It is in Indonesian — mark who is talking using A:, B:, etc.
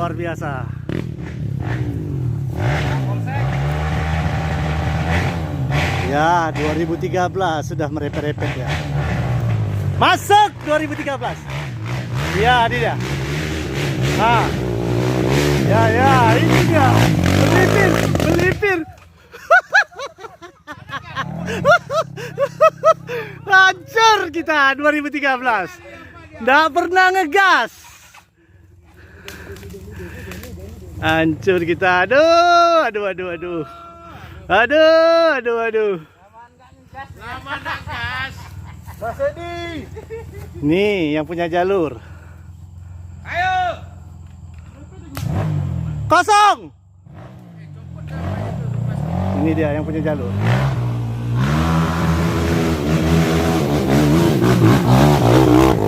A: luar biasa. Ya, 2013 sudah merepet-repet ya. Masuk 2013. Ya, ini dia. Nah. Ya, ini dia. Melipir. Hancur kita 2013. Nggak pernah ngegas. Hancur kita. Aduh.
B: Lama nggak gas.
A: Nih yang punya jalur.
B: Ayo.
A: Kosong. Ini dia yang punya jalur.